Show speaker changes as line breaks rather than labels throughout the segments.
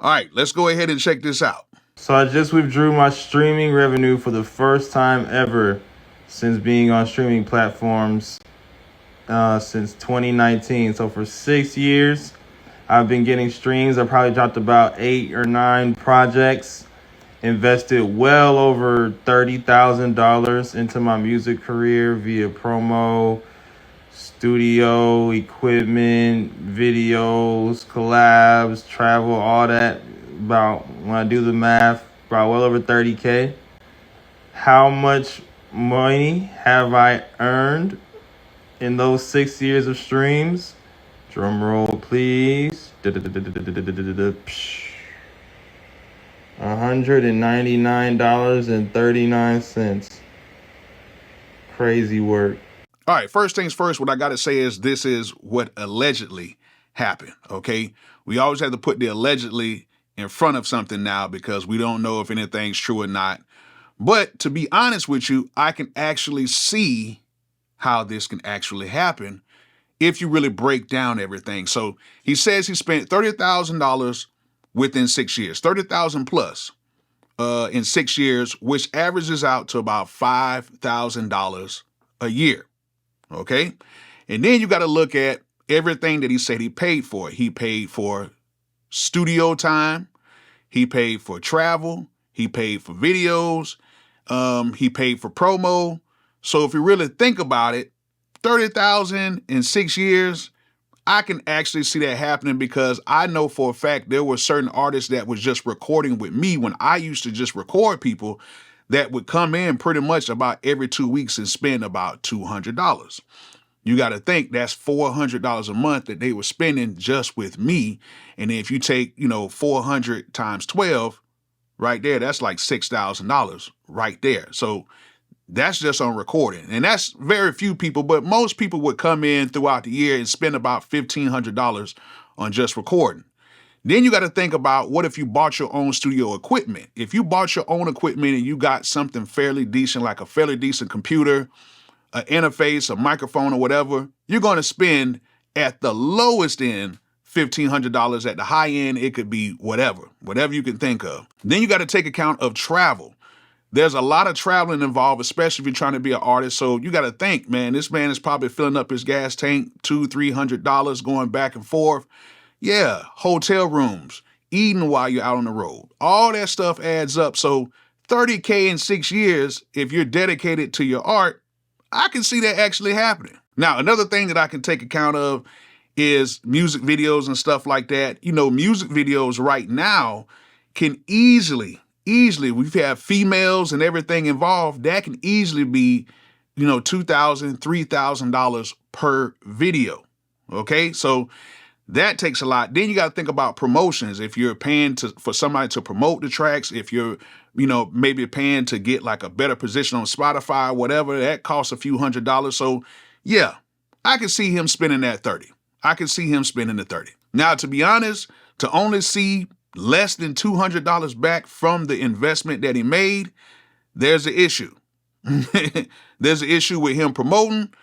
All right, let's go ahead and check this out.
So I just withdrew my streaming revenue for the first time ever since being on streaming platforms since 2019. So for 6 years, I've been getting streams. I probably dropped about 8 or 9 projects, invested well over $30,000 into my music career via promo, studio, equipment, videos, collabs, travel, all that. About, when I do the math, about well over 30K. How much money have I earned in those 6 years of streams? Drum roll, please. $199.39. Crazy work.
All right, first things first, what I got to say is this is what allegedly happened, okay? We always have to put the allegedly in front of something now because we don't know if anything's true or not. But to be honest with you, I can actually see how this can actually happen if you really break down everything. So he says he spent $30,000 within 6 years, 30,000 plus in 6 years, which averages out to about $5,000 a year. Okay. And then you got to look at everything that he said he paid for. He paid for studio time. He paid for travel. He paid for videos. He paid for promo. So if you really think about it, 30,000 in 6 years, I can actually see that happening because I know for a fact there were certain artists that was just recording with me when I used to just record people that would come in pretty much about every 2 weeks and spend about $200. You got to think that's $400 a month that they were spending just with me. And if you take, 400 times 12 right there, that's like $6,000 right there. So that's just on recording. And that's very few people, but most people would come in throughout the year and spend about $1,500 on just recording. Then you got to think about what if you bought your own studio equipment? If you bought your own equipment and you got something fairly decent, like a fairly decent computer, an interface, a microphone or whatever, you're going to spend at the lowest end $1,500. At the high end, it could be whatever you can think of. Then you got to take account of travel. There's a lot of traveling involved, especially if you're trying to be an artist. So you got to think, man, this man is probably filling up his gas tank, $200-$300 going back and forth. Yeah, hotel rooms, eating while you're out on the road. All that stuff adds up. So 30K in 6 years, if you're dedicated to your art, I can see that actually happening. Now, another thing that I can take account of is music videos and stuff like that. Music videos right now can easily, we have females and everything involved, that can easily be, $2,000, $3,000 per video. Okay, so that takes a lot. Then you got to think about promotions. If you're paying for somebody to promote the tracks, if you're, maybe paying to get like a better position on Spotify or whatever, that costs a few $100s. So yeah, I can see him spending that 30. I can see him spending the 30. Now, to be honest, to only see less than $200 back from the investment that he made, there's an issue. There's an issue with him promoting,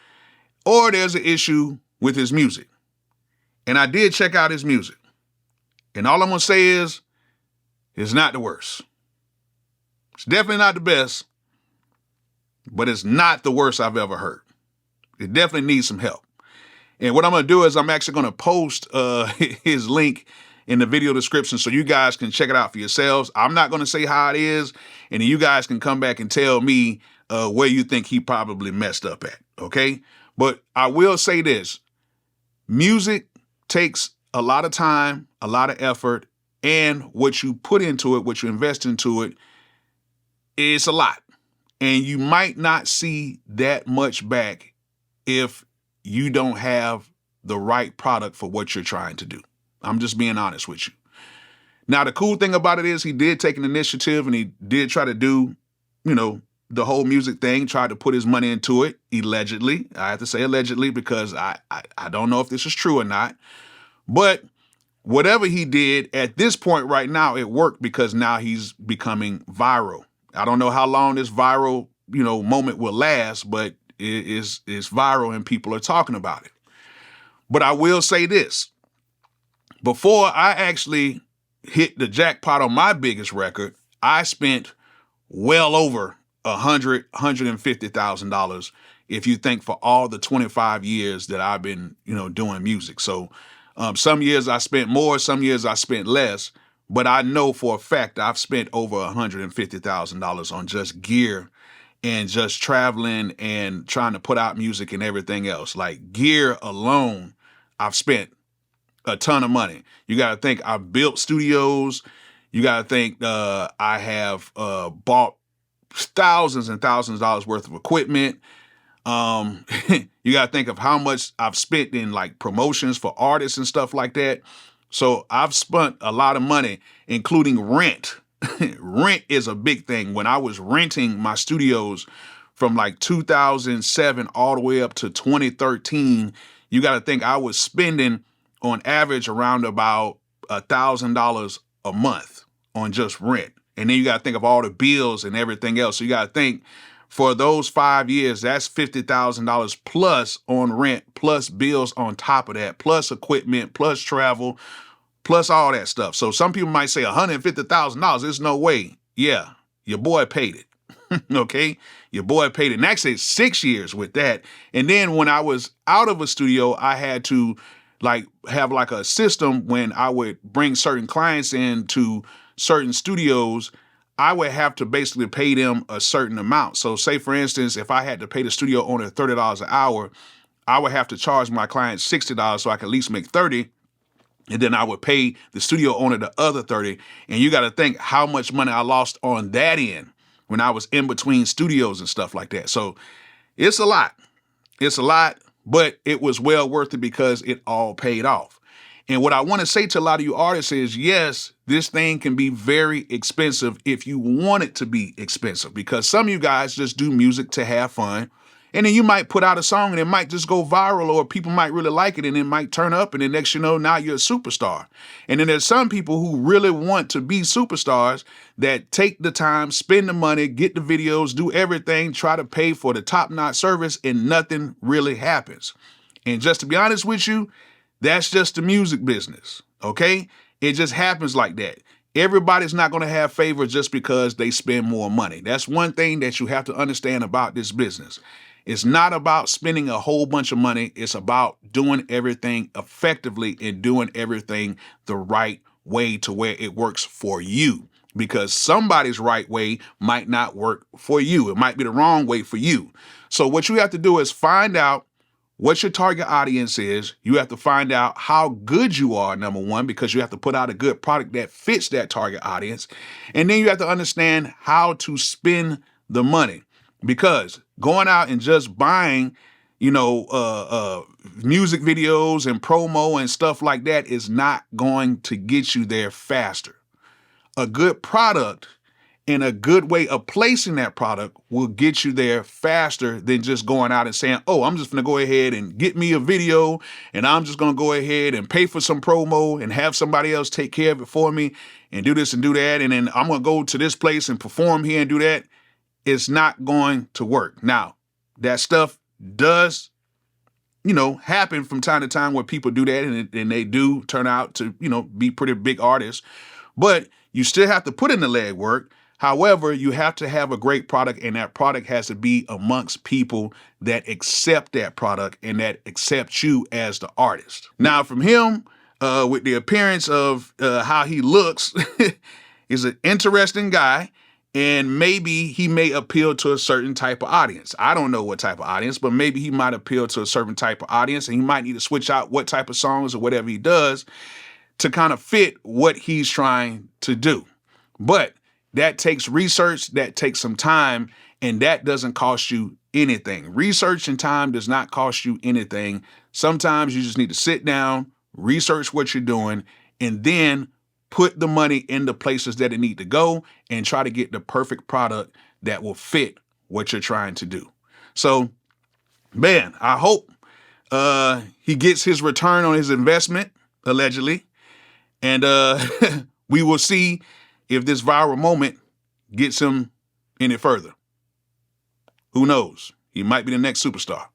or there's an issue with his music. And I did check out his music. And all I'm going to say is, it's not the worst. It's definitely not the best, but it's not the worst I've ever heard. It definitely needs some help. And what I'm going to do is I'm actually going to post his link in the video description so you guys can check it out for yourselves. I'm not going to say how it is, and then you guys can come back and tell me where you think he probably messed up at, okay? But I will say this. Music takes a lot of time, a lot of effort, and what you put into it, what you invest into it, is a lot. And you might not see that much back if you don't have the right product for what you're trying to do. I'm just being honest with you. Now, the cool thing about it is he did take an initiative and he did try to do, the whole music thing, tried to put his money into it, allegedly. I have to say allegedly because I don't know if this is true or not. But whatever he did at this point right now, it worked because now he's becoming viral. I don't know how long this viral, moment will last, but it's viral and people are talking about it. But I will say this. Before I actually hit the jackpot on my biggest record, I spent well over $150,000 if you think for all the 25 years that I've been, doing music. So some years I spent more, some years I spent less, but I know for a fact I've spent over $150,000 on just gear and just traveling and trying to put out music and everything else. Like gear alone, I've spent a ton of money. You got to think I've built studios. You got to think I have bought thousands and thousands of dollars worth of equipment. You got to think of how much I've spent in like promotions for artists and stuff like that. So I've spent a lot of money, including rent. Rent is a big thing. When I was renting my studios from like 2007 all the way up to 2013, you got to think I was spending on average around about $1,000 a month on just rent. And then you got to think of all the bills and everything else. So you got to think for those 5 years, that's $50,000 plus on rent, plus bills on top of that, plus equipment, plus travel, plus all that stuff. So some people might say $150,000. There's no way. Yeah, your boy paid it. Okay, your boy paid it. And actually 6 years with that. And then when I was out of a studio, I had to have a system when I would bring certain clients in to certain studios. I would have to basically pay them a certain amount. So say, for instance, if I had to pay the studio owner $30 an hour, I would have to charge my client $60 so I could at least make 30. And then I would pay the studio owner the other 30. And you got to think how much money I lost on that end when I was in between studios and stuff like that. So it's a lot. It's a lot, but it was well worth it because it all paid off. And what I want to say to a lot of you artists is, yes, this thing can be very expensive if you want it to be expensive, because some of you guys just do music to have fun. And then you might put out a song and it might just go viral, or people might really like it and it might turn up, and then next you know, now you're a superstar. And then there's some people who really want to be superstars that take the time, spend the money, get the videos, do everything, try to pay for the top-notch service, and nothing really happens. And just to be honest with you, that's just the music business, okay? It just happens like that. Everybody's not going to have favor just because they spend more money. That's one thing that you have to understand about this business. It's not about spending a whole bunch of money. It's about doing everything effectively and doing everything the right way to where it works for you. Because somebody's right way might not work for you. It might be the wrong way for you. So what you have to do is find out what your target audience is. You have to find out how good you are, number one, because you have to put out a good product that fits that target audience. And then you have to understand how to spend the money, because going out and just buying, music videos and promo and stuff like that is not going to get you there faster. A good product and a good way of placing that product will get you there faster than just going out and saying, oh, I'm just going to go ahead and get me a video, and I'm just going to go ahead and pay for some promo and have somebody else take care of it for me and do this and do that. And then I'm going to go to this place and perform here and do that. It's not going to work. Now, that stuff does, happen from time to time where people do that, and they do turn out to, be pretty big artists. But you still have to put in the legwork. However, you have to have a great product, and that product has to be amongst people that accept that product and that accept you as the artist. Now, from him, with the appearance of how he looks, he's an interesting guy, and maybe he may appeal to a certain type of audience. I don't know what type of audience, but maybe he might appeal to a certain type of audience, and he might need to switch out what type of songs or whatever he does to kind of fit what he's trying to do. But that takes research, that takes some time, and that doesn't cost you anything. Research and time does not cost you anything. Sometimes you just need to sit down, research what you're doing, and then put the money in the places that it need to go and try to get the perfect product that will fit what you're trying to do. So, man, I hope he gets his return on his investment, allegedly. And we will see if this viral moment gets him any further. Who knows? He might be the next superstar.